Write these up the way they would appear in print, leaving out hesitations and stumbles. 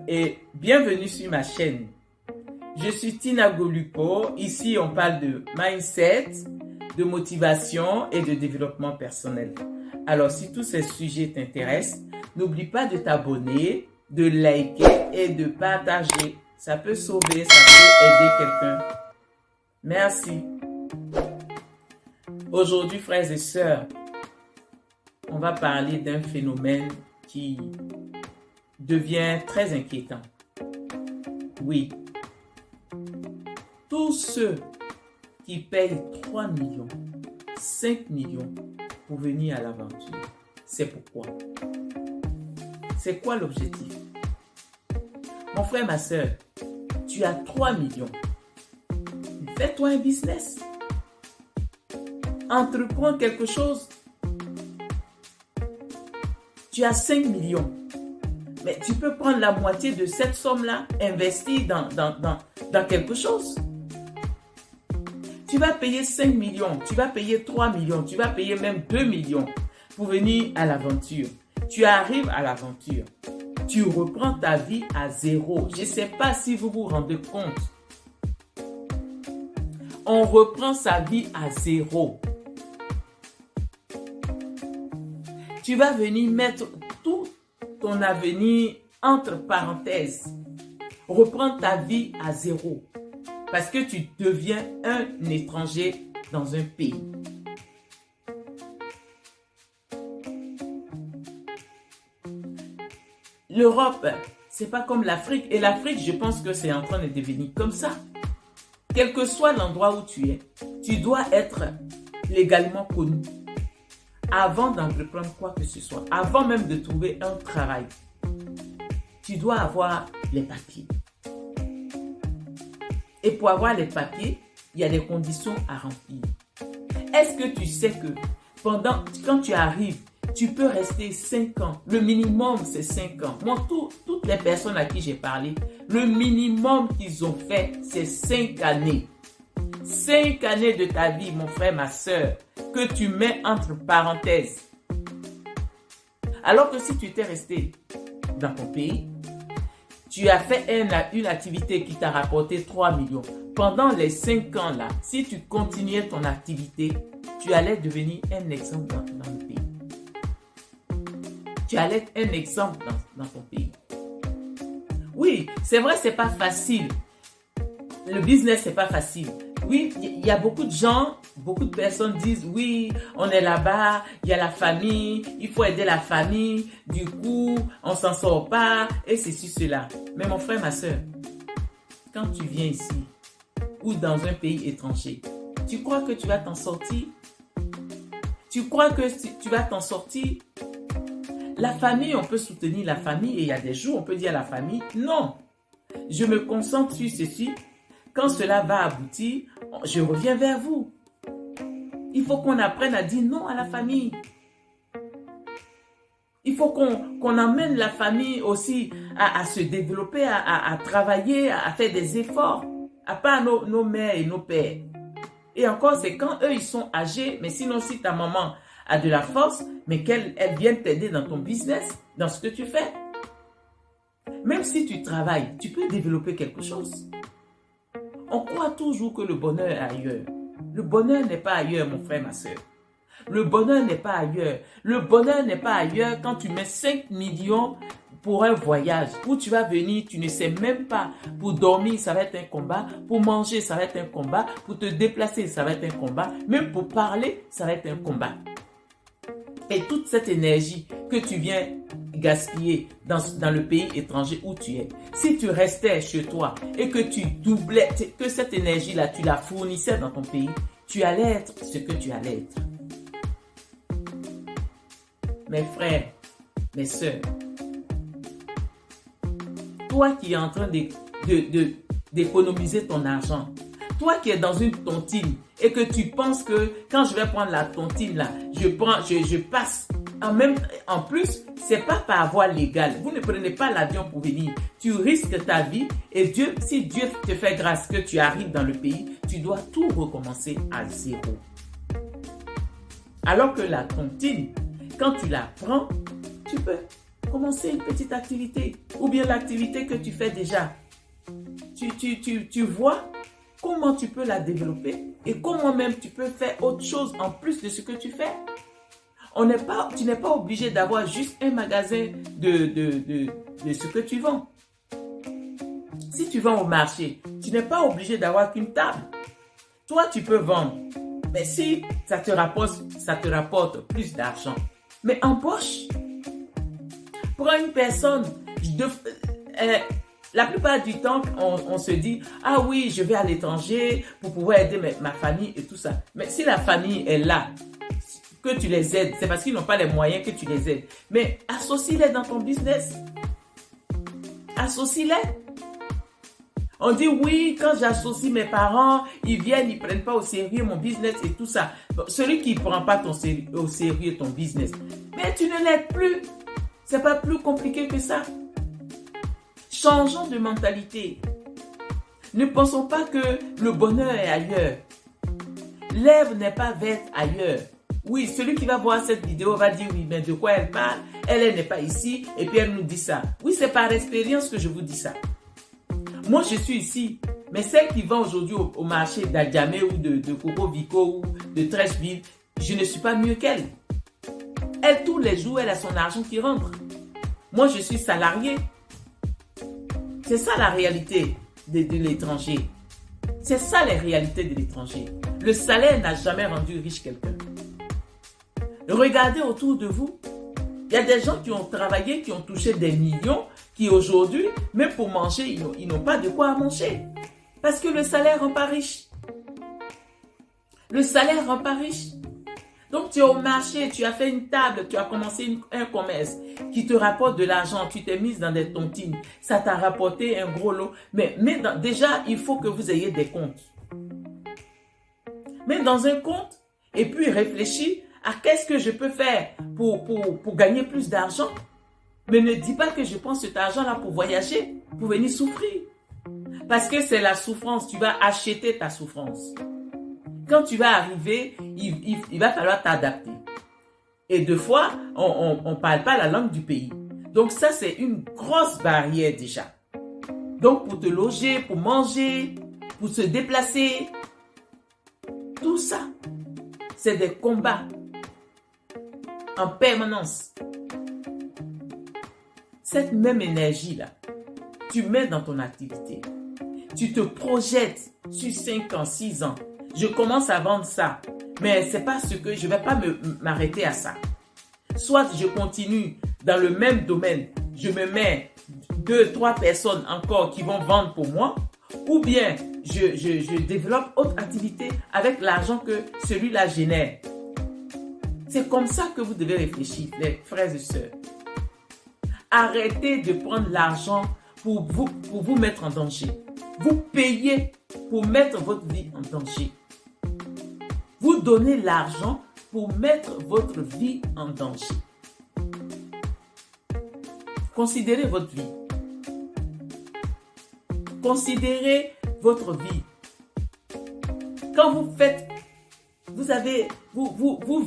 et bienvenue sur ma chaîne. Je suis Tina Golupo. Ici, on parle de mindset, de motivation et de développement personnel. Alors, si tous ces sujets t'intéressent, n'oublie pas de t'abonner, de liker et de partager. Ça peut sauver, ça peut aider quelqu'un. Merci. Aujourd'hui, frères et sœurs, on va parler d'un phénomène qui devient très inquiétant. Oui, tous ceux qui payent 3 millions, 5 millions pour venir à l'aventure, c'est pourquoi? C'est quoi l'objectif? Mon frère, ma soeur, tu as 3 millions. Fais-toi un business. Entreprends quelque chose. Tu as 5 millions. Mais tu peux prendre la moitié de cette somme-là, investir dans quelque chose. Tu vas payer 5 millions, tu vas payer 3 millions, tu vas payer même 2 millions pour venir à l'aventure. Tu arrives à l'aventure. Tu reprends ta vie à zéro. Je ne sais pas si vous vous rendez compte. On reprend sa vie à zéro. Tu vas venir mettre tout ton avenir entre parenthèses. Reprendre ta vie à zéro. Parce que tu deviens un étranger dans un pays. L'Europe, c'est pas comme l'Afrique. Et l'Afrique, je pense que c'est en train de devenir comme ça. Quel que soit l'endroit où tu es, tu dois être légalement connu. Avant d'entreprendre quoi que ce soit, avant même de trouver un travail, tu dois avoir les papiers. Et pour avoir les papiers, il y a des conditions à remplir. Est-ce que tu sais que quand tu arrives, tu peux rester 5 ans. Le minimum, c'est 5 ans. Moi, toutes les personnes à qui j'ai parlé, le minimum qu'ils ont fait, c'est 5 années. 5 années de ta vie, mon frère, ma soeur, que tu mets entre parenthèses. Alors que si tu étais resté dans ton pays, tu as fait une activité qui t'a rapporté 3 millions. Pendant les 5 ans là, si tu continuais ton activité, tu allais devenir un exemple dans le pays. Tu allais être un exemple dans ton pays. Oui, c'est vrai, c'est pas facile. Le business, c'est pas facile. Oui, il y a beaucoup de gens, beaucoup de personnes disent, oui, on est là-bas, il y a la famille, il faut aider la famille, du coup, on s'en sort pas, et ceci, cela. Mais mon frère, ma soeur, quand tu viens ici, ou dans un pays étranger, tu crois que tu vas t'en sortir? Tu crois que tu vas t'en sortir? La famille, on peut soutenir la famille, et il y a des jours, on peut dire à la famille, non, je me concentre sur ceci. Quand cela va aboutir, je reviens vers vous. Il faut qu'on apprenne à dire non à la famille. Il faut qu'on emmène la famille aussi à se développer, à travailler, à faire des efforts. À part nos mères et nos pères. Et encore, c'est quand eux, ils sont âgés. Mais sinon, si ta maman a de la force, mais qu'elle vienne t'aider dans ton business, dans ce que tu fais. Même si tu travailles, tu peux développer quelque chose. On croit toujours que le bonheur est ailleurs. Le bonheur n'est pas ailleurs, mon frère, ma soeur. Le bonheur n'est pas ailleurs. Le bonheur n'est pas ailleurs quand tu mets 5 millions pour un voyage où tu vas venir, tu ne sais même pas. Pour dormir, ça va être un combat. Pour manger, ça va être un combat. Pour te déplacer, ça va être un combat. Même pour parler, ça va être un combat. Et toute cette énergie que tu viens gaspiller dans le pays étranger où tu es, si tu restais chez toi et que tu doublais, que cette énergie-là, tu la fournissais dans ton pays, tu allais être ce que tu allais être. Mes frères, mes sœurs, toi qui es en train d'économiser ton argent, toi qui es dans une tontine et que tu penses que quand je vais prendre la tontine là, je passe. En plus, c'est pas par voie légale. Vous ne prenez pas l'avion pour venir. Tu risques ta vie et si Dieu te fait grâce que tu arrives dans le pays, tu dois tout recommencer à zéro. Alors que la tontine, quand tu la prends, tu peux commencer une petite activité ou bien l'activité que tu fais déjà. Tu vois comment tu peux la développer et comment même tu peux faire autre chose en plus de ce que tu fais. Tu n'es pas obligé d'avoir juste un magasin de ce que tu vends. Si tu vends au marché, tu n'es pas obligé d'avoir qu'une table. Toi, tu peux vendre. Mais si ça te rapporte plus d'argent, mais embauche. Prends une personne. La plupart du temps, on se dit, ah oui, je vais à l'étranger pour pouvoir aider ma famille et tout ça. Mais si la famille est là, que tu les aides, c'est parce qu'ils n'ont pas les moyens que tu les aides. Mais associe-les dans ton business. Associe-les. On dit oui, quand j'associe mes parents, ils viennent, ils ne prennent pas au sérieux mon business et tout ça. Bon, celui qui ne prend pas au sérieux ton business, mais tu ne l'aides plus. Ce n'est pas plus compliqué que ça. Changeons de mentalité. Ne pensons pas que le bonheur est ailleurs. L'herbe n'est pas verte ailleurs. Oui, celui qui va voir cette vidéo va dire oui, mais de quoi elle parle? Elle n'est pas ici et puis elle nous dit ça. Oui, c'est par expérience que je vous dis ça. Moi, je suis ici, mais celle qui vend aujourd'hui au marché d'Adjamé ou de Coco Vico ou de Trècheville, je ne suis pas mieux qu'elle. Elle, tous les jours, elle a son argent qui rentre. Moi, je suis salarié. C'est ça la réalité de l'étranger. C'est ça la réalité de l'étranger. Le salaire n'a jamais rendu riche quelqu'un. Regardez autour de vous. Il y a des gens qui ont travaillé, qui ont touché des millions, qui aujourd'hui, même pour manger, ils n'ont pas de quoi manger. Parce que le salaire rend pas riche. Le salaire rend pas riche. Donc tu es au marché, tu as fait une table, tu as commencé un commerce qui te rapporte de l'argent, tu t'es mise dans des tontines, ça t'a rapporté un gros lot. Mais déjà, il faut que vous ayez des comptes. Mets dans un compte et puis réfléchis à qu'est-ce que je peux faire pour gagner plus d'argent. Mais ne dis pas que je prends cet argent-là pour voyager, pour venir souffrir. Parce que c'est la souffrance, tu vas acheter ta souffrance. Quand tu vas arriver, il va falloir t'adapter. Et deux fois, on ne parle pas la langue du pays. Donc ça, c'est une grosse barrière déjà. Donc pour te loger, pour manger, pour se déplacer, tout ça, c'est des combats en permanence. Cette même énergie-là, tu mets dans ton activité. Tu te projettes sur 5 ans, 6 ans. Je commence à vendre ça, mais c'est pas ce que je vais pas m'arrêter à ça. Soit je continue dans le même domaine, je me mets 2, 3 personnes encore qui vont vendre pour moi, ou bien je développe autre activité avec l'argent que celui-là génère. C'est comme ça que vous devez réfléchir, les frères et sœurs. Arrêtez de prendre l'argent pour vous mettre en danger. Vous payez pour mettre votre vie en danger. Vous donnez l'argent pour mettre votre vie en danger. Considérez votre vie. Considérez votre vie. Quand vous faites, vous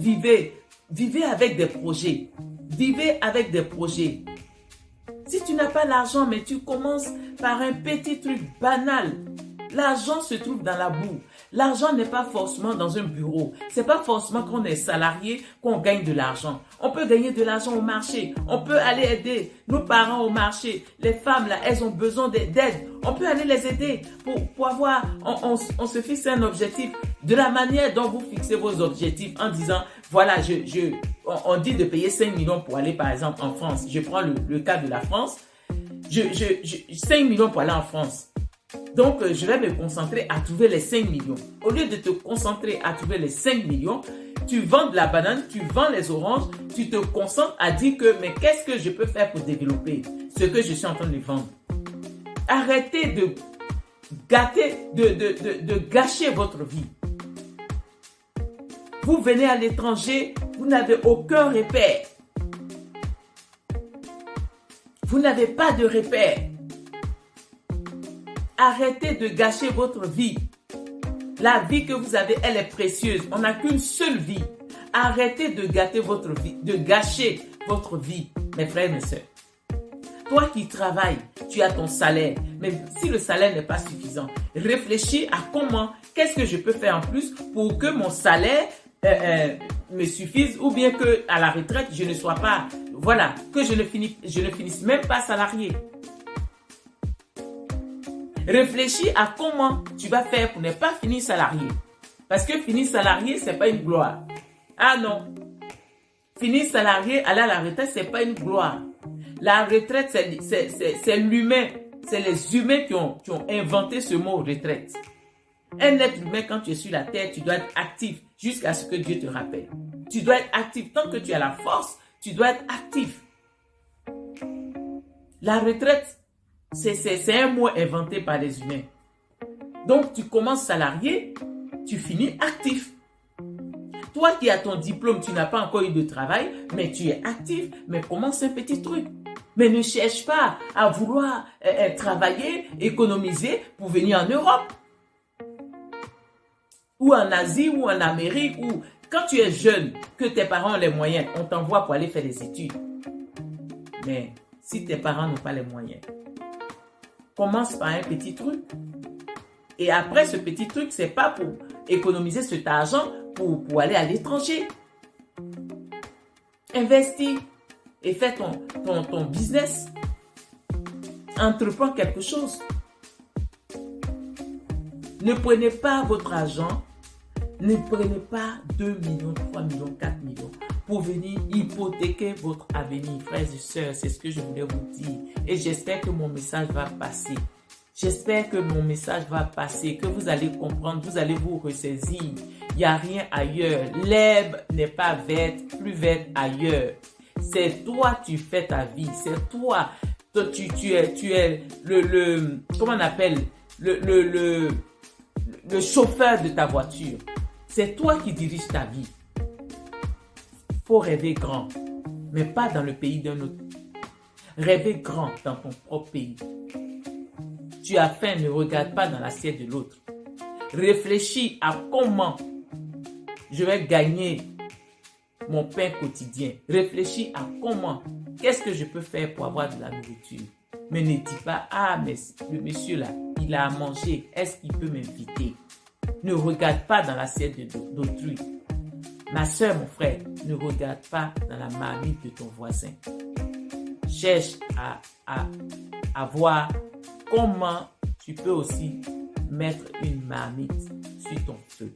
vivez avec des projets. Vivez avec des projets. Si tu n'as pas l'argent, mais tu commences par un petit truc banal, l'argent se trouve dans la boue. L'argent n'est pas forcément dans un bureau. C'est pas forcément quand on est salarié qu'on gagne de l'argent. On peut gagner de l'argent au marché. On peut aller aider nos parents au marché. Les femmes, là, elles ont besoin d'aide. On peut aller les aider pour avoir... On se fixe un objectif de la manière dont vous fixez vos objectifs en disant, voilà, on dit de payer 5 millions pour aller, par exemple, en France. Je prends le cas de la France. 5 millions pour aller en France. Donc, je vais me concentrer à trouver les 5 millions. Au lieu de te concentrer à trouver les 5 millions, tu vends de la banane, tu vends les oranges, tu te concentres à dire que, mais qu'est-ce que je peux faire pour développer ce que je suis en train de vendre? Arrêtez de gâcher votre vie. Vous venez à l'étranger, vous n'avez aucun repère. Vous n'avez pas de repère. Arrêtez de gâcher votre vie. La vie que vous avez, elle est précieuse. On n'a qu'une seule vie. Arrêtez de gâcher votre vie, mes frères et mes sœurs. Toi qui travailles, tu as ton salaire. Mais si le salaire n'est pas suffisant, réfléchis à qu'est-ce que je peux faire en plus pour que mon salaire me suffise ou bien que à la retraite, je ne sois pas, voilà, que je ne finisse même pas salarié. Réfléchis à comment tu vas faire pour ne pas finir salarié. Parce que finir salarié, c'est pas une gloire. Ah non. Finir salarié, aller à la retraite, c'est pas une gloire. La retraite, c'est l'humain. C'est les humains qui ont inventé ce mot retraite. Un être humain, quand tu es sur la terre, tu dois être actif jusqu'à ce que Dieu te rappelle. Tu dois être actif. Tant que tu as la force, tu dois être actif. La retraite, c'est un mot inventé par les humains. Donc, tu commences salarié, tu finis actif. Toi qui as ton diplôme, tu n'as pas encore eu de travail, mais tu es actif, mais commence un petit truc. Mais ne cherche pas à vouloir travailler, économiser pour venir en Europe. Ou en Asie, ou en Amérique, ou quand tu es jeune, que tes parents ont les moyens, on t'envoie pour aller faire des études. Mais si tes parents n'ont pas les moyens, commence par un petit truc. Et après, ce petit truc, c'est pas pour économiser cet argent pour aller à l'étranger. Investis et fais ton business. Entreprends quelque chose. Ne prenez pas votre argent, ne prenez pas 2 millions, 3 millions, 4 millions pour venir hypothéquer votre avenir. Frères et sœurs, c'est ce que je voulais vous dire. Et j'espère que mon message va passer. J'espère que mon message va passer, que vous allez comprendre, vous allez vous ressaisir. Il n'y a rien ailleurs. L'herbe n'est pas verte, plus verte ailleurs. C'est toi, tu fais ta vie. C'est toi. Tu es comment on appelle, le chauffeur de ta voiture. C'est toi qui diriges ta vie. Faut rêver grand, mais pas dans le pays d'un autre. Rêver grand dans ton propre pays. Tu as faim, ne regarde pas dans l'assiette de l'autre. Réfléchis à comment je vais gagner mon pain quotidien. Réfléchis à qu'est-ce que je peux faire pour avoir de la nourriture. Mais ne dis pas, ah, mais le monsieur là, il a à manger, est-ce qu'il peut m'inviter? Ne regarde pas dans l'assiette d'autrui. Ma soeur, mon frère, ne regarde pas dans la marmite de ton voisin. Cherche à voir comment tu peux aussi mettre une marmite sur ton feu.